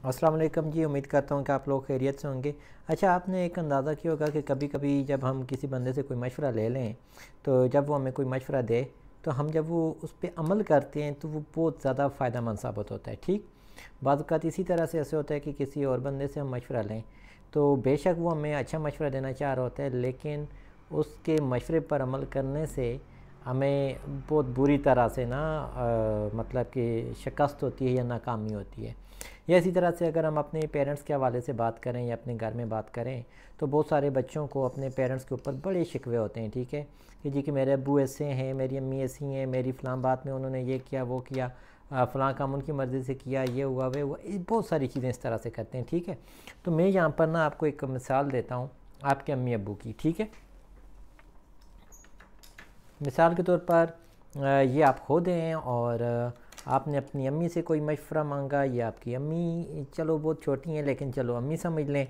अस्सलाम वालेकुम जी। उम्मीद करता हूँ कि आप लोग खैरियत से होंगे। अच्छा, आपने एक अंदाज़ा किया होगा कि कभी कभी जब हम किसी बंदे से कोई मशवरा ले लें, तो जब वो हमें कोई मशवरा दे, तो हम जब वो उस पर अमल करते हैं तो वो बहुत ज़्यादा फ़ायदा मंद साबित होता है। ठीक, बाद वक़्त इसी तरह से ऐसे होता है कि किसी और बंदे से हम मशवरा लें, तो बेशक वो हमें अच्छा मशवरा देना चाह रहा होता है, लेकिन उसके मशवरे पर अमल करने से हमें बहुत बुरी तरह से ना मतलब कि शिकस्त होती है या नाकामी होती है। या इसी तरह से अगर हम अपने पेरेंट्स के हवाले से बात करें या अपने घर में बात करें, तो बहुत सारे बच्चों को अपने पेरेंट्स के ऊपर बड़े शिकवे होते हैं। ठीक है, कि जी कि मेरे अब्बू ऐसे हैं, मेरी अम्मी ऐसी हैं, मेरी फ़लाँ बात में उन्होंने ये किया वो किया, फ़लाँ काम उनकी मर्ज़ी से किया, ये हुआ वे हुआ, बहुत सारी चीज़ें इस तरह से करते हैं। ठीक है, तो मैं यहाँ पर ना आपको एक मिसाल देता हूँ आपके अम्मी अब्बू की। ठीक है, मिसाल के तौर पर ये आप खुद हैं और आपने अपनी अम्मी से कोई मशवरा मांगा, ये आपकी अम्मी चलो बहुत छोटी हैं लेकिन चलो अम्मी समझ लें,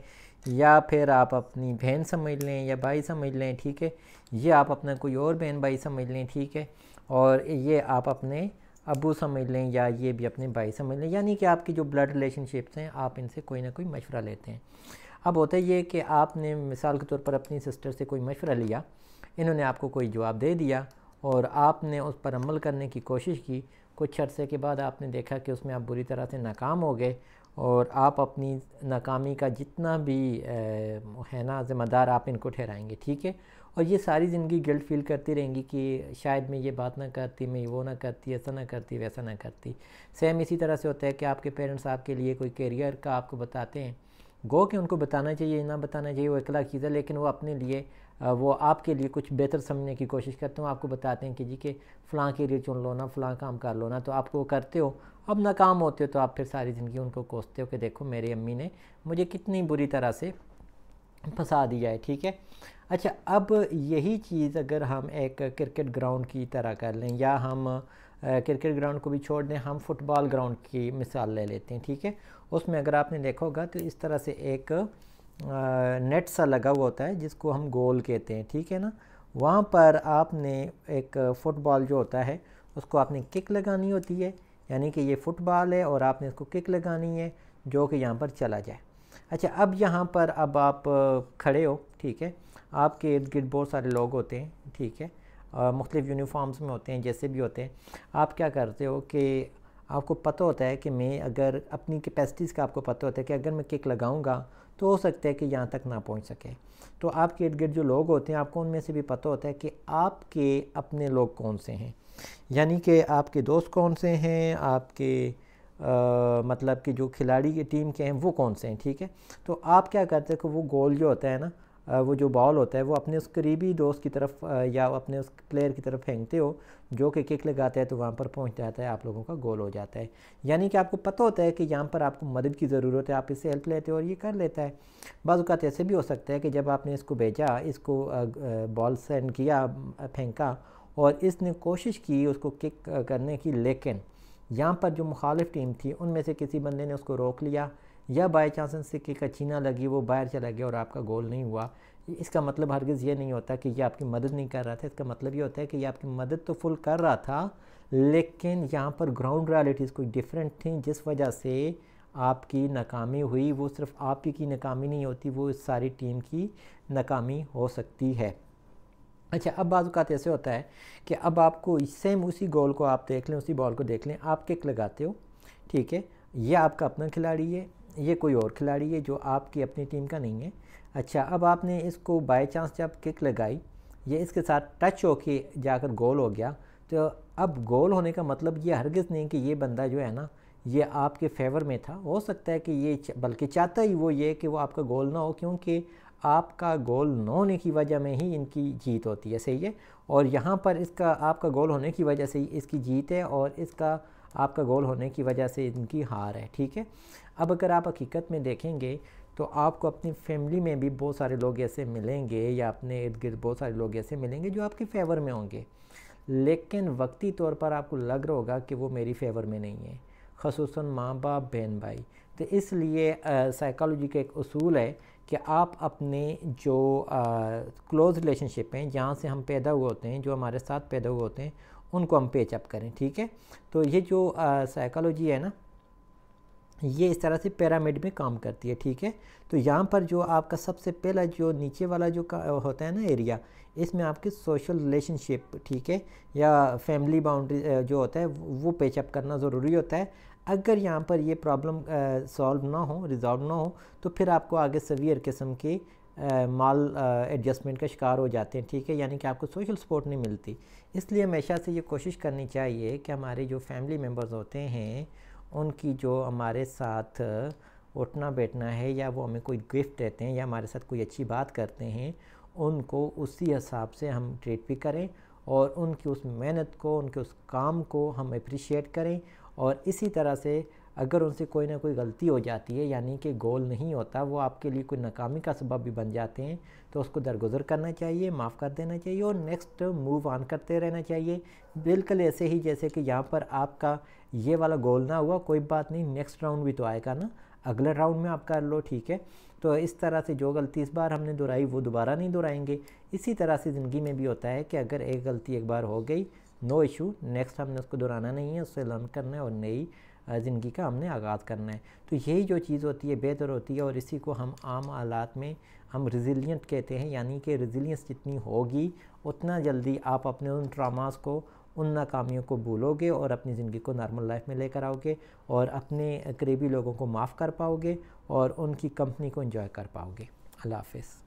या फिर आप अपनी बहन समझ लें या भाई समझ लें। ठीक है, ये आप अपना कोई और बहन भाई समझ लें। ठीक है, और ये आप अपने अबू समझ लें या ये भी अपने भाई समझ लें, यानी कि आपकी जो ब्लड रिलेशनशिप्स हैं आप इनसे कोई ना कोई मशवरा लेते हैं। अब होता है ये कि आपने मिसाल के तौर पर अपनी सिस्टर से कोई मशवरा लिया, इन्होंने आपको कोई जवाब दे दिया और आपने उस पर अमल करने की कोशिश की। कुछ अरसे के बाद आपने देखा कि उसमें आप बुरी तरह से नाकाम हो गए और आप अपनी नाकामी का जितना भी है ना ज़िम्मेदार आप इनको ठहराएंगे। ठीक है, और ये सारी ज़िंदगी गिल्ट फील करती रहेंगी कि शायद मैं ये बात ना करती, मैं वो ना करती, ऐसा ना करती, वैसा ना करती। सेम इसी तरह से होता है कि आपके पेरेंट्स आपके लिए कोई करियर का आपको बताते हैं, गो कि उनको बताना चाहिए ना बताना चाहिए वो अकेला चीज़ है, लेकिन वो अपने लिए वो आपके लिए कुछ बेहतर समझने की कोशिश करते हो। आपको बताते हैं कि जी कि फ़लाँ करियर चुन लो ना, फ़लाँ काम कर लो ना, तो आप वो करते हो। अब नाकाम होते हो तो आप फिर सारी ज़िंदगी उनको कोसते हो कि देखो मेरी अम्मी ने मुझे कितनी बुरी तरह से फंसा दिया है। ठीक है, अच्छा, अब यही चीज़ अगर हम एक क्रिकेट ग्राउंड की तरह कर लें, या हम क्रिकेट ग्राउंड को भी छोड़ दें, हम फुटबॉल ग्राउंड की मिसाल ले लेते हैं। ठीक है, उसमें अगर आपने देखा होगा तो इस तरह से एक नेट सा लगा हुआ होता है जिसको हम गोल कहते हैं। ठीक है ना, वहाँ पर आपने एक फ़ुटबॉल जो होता है उसको आपने किक लगानी होती है, यानी कि ये फ़ुटबॉल है और आपने इसको किक लगानी है जो कि यहाँ पर चला जाए। अच्छा, अब यहाँ पर अब आप खड़े हो। ठीक है, आपके इर्द गिर्द बहुत सारे लोग होते हैं। ठीक है, मुख्तलिफ़ यूनिफॉर्म्स में होते हैं, जैसे भी होते हैं। आप क्या करते हो कि आपको पता होता है कि मैं अगर अपनी कैपेसिटीज़ का आपको पता होता है कि अगर मैं किक लगाऊंगा तो हो सकता है कि यहाँ तक ना पहुँच सके। तो आपके इर्द गिर्द जो लोग होते हैं आपको उनमें से भी पता होता है कि आपके अपने लोग कौन से हैं, यानी कि आपके दोस्त कौन से हैं, आपके मतलब कि जो खिलाड़ी की टीम के हैं वो कौन से हैं। ठीक है, तो आप क्या करते हैं कि वो गोल जो होता है ना, वो जो बॉल होता है वो अपने उस करीबी दोस्त की तरफ या अपने उस प्लेयर की तरफ फेंकते हो, जो कि किक लगाता है तो वहाँ पर पहुँच जाता है, आप लोगों का गोल हो जाता है। यानी कि आपको पता होता है कि यहाँ पर आपको मदद की ज़रूरत है, आप इससे हेल्प लेते हो और ये कर लेता है। बाज़ औक़ात ऐसे भी हो सकता है कि जब आपने इसको भेजा, इसको बॉल सेंड किया, फेंका, और इसने कोशिश की उसको किक करने की, लेकिन यहाँ पर जो मुखालिफ टीम थी उनमें से किसी बंदे ने उसको रोक लिया, या बाई चांस से किक अच्छी ना लगी, वो बाहर चला गया और आपका गोल नहीं हुआ। इसका मतलब हरगिज़ ये नहीं होता कि ये आपकी मदद नहीं कर रहा था। इसका मतलब ये होता है कि ये आपकी मदद तो फुल कर रहा था, लेकिन यहाँ पर ग्राउंड रियलिटीज़ कोई डिफरेंट थी, जिस वजह से आपकी नाकामी हुई। वो सिर्फ आप ही की नाकामी नहीं होती, वो इस सारी टीम की नाकामी हो सकती है। अच्छा, अब बाज़ औक़ात ऐसे होता है कि अब आपको सेम उसी गोल को आप देख लें, उसी बॉल को देख लें, आप किक लगाते हो। ठीक है, ये आपका अपना खिलाड़ी है, ये कोई और खिलाड़ी है जो आपकी अपनी टीम का नहीं है। अच्छा, अब आपने इसको बाय चांस जब किक लगाई, ये इसके साथ टच होके जाकर गोल हो गया, तो अब गोल होने का मतलब ये हरगिज़ नहीं कि ये बंदा जो है ना ये आपके फेवर में था। हो सकता है कि ये बल्कि चाहता ही वो ये कि वो आपका गोल ना हो, क्योंकि आपका गोल न होने की वजह में ही इनकी जीत होती है। सही है, और यहाँ पर इसका आपका गोल होने की वजह से ही इसकी जीत है और इसका आपका गोल होने की वजह से इनकी हार है। ठीक है, अब अगर आप हकीकत में देखेंगे तो आपको अपनी फैमिली में भी बहुत सारे लोग ऐसे मिलेंगे, या अपने इर्द गिर्द बहुत सारे लोग ऐसे मिलेंगे जो आपके फेवर में होंगे, लेकिन वक्ती तौर पर आपको लग रहा होगा कि वो मेरी फेवर में नहीं है, ख़ुसूसन माँ बाप बहन भाई। तो इसलिए साइकोलॉजी का एक उसूल है कि आप अपने जो क्लोज़ रिलेशनशिप हैं, जहाँ से हम पैदा हुए होते हैं, जो हमारे साथ पैदा हुए होते हैं, उनको हम पेचअप करें। ठीक है, तो ये जो साइकोलॉजी है ना, ये इस तरह से पिरामिड में काम करती है, ठीक है। तो यहाँ पर जो आपका सबसे पहला जो नीचे वाला जो होता है ना एरिया, इसमें आपके सोशल रिलेशनशिप, ठीक है, या फैमिली बाउंड्री जो होता है वो पेचअप करना ज़रूरी होता है। अगर यहाँ पर ये प्रॉब्लम सॉल्व ना हो, रिजॉल्व ना हो, तो फिर आपको आगे सवियर किस्म के माल एडजस्टमेंट का शिकार हो जाते हैं, ठीक है, यानी कि आपको सोशल सपोर्ट नहीं मिलती। इसलिए हमेशा से ये कोशिश करनी चाहिए कि हमारे जो फैमिली मेम्बर्स होते हैं उनकी जो हमारे साथ उठना बैठना है, या वो हमें कोई गिफ्ट देते हैं या हमारे साथ कोई अच्छी बात करते हैं, उनको उसी हिसाब से हम ट्रीट भी करें और उनकी उस मेहनत को, उनके उस काम को हम अप्रिशिएट करें। और इसी तरह से अगर उनसे कोई ना कोई गलती हो जाती है, यानी कि गोल नहीं होता, वो आपके लिए कोई नाकामी का सबब भी बन जाते हैं, तो उसको दरगुजर करना चाहिए, माफ़ कर देना चाहिए और नेक्स्ट मूव ऑन करते रहना चाहिए। बिल्कुल ऐसे ही जैसे कि यहाँ पर आपका ये वाला गोल ना हुआ, कोई बात नहीं, नेक्स्ट राउंड भी तो आएगा ना, अगले राउंड में आप कर लो, ठीक है। तो इस तरह से जो गलती इस बार हमने दोहराई वो दोबारा नहीं दोहराएंगे। इसी तरह से ज़िंदगी में भी होता है कि अगर एक गलती एक बार हो गई, नो इशू, नेक्स्ट हमने उसको दोहराना नहीं है, उससे लर्न करना है और नई ज़िंदगी का हमने आगाज़ करना है। तो यही जो चीज़ होती है बेहतर होती है और इसी को हम आम हालात में हम रिजिलियंट कहते हैं, यानी कि रिजिलियंस जितनी होगी उतना जल्दी आप अपने उन ट्रामास को, उन नाकामियों को भूलोगे और अपनी ज़िंदगी को नॉर्मल लाइफ में लेकर आओगे और अपने करीबी लोगों को माफ़ कर पाओगे और उनकी कंपनी को एंजॉय कर पाओगे। अल्लाह हाफ़िज़।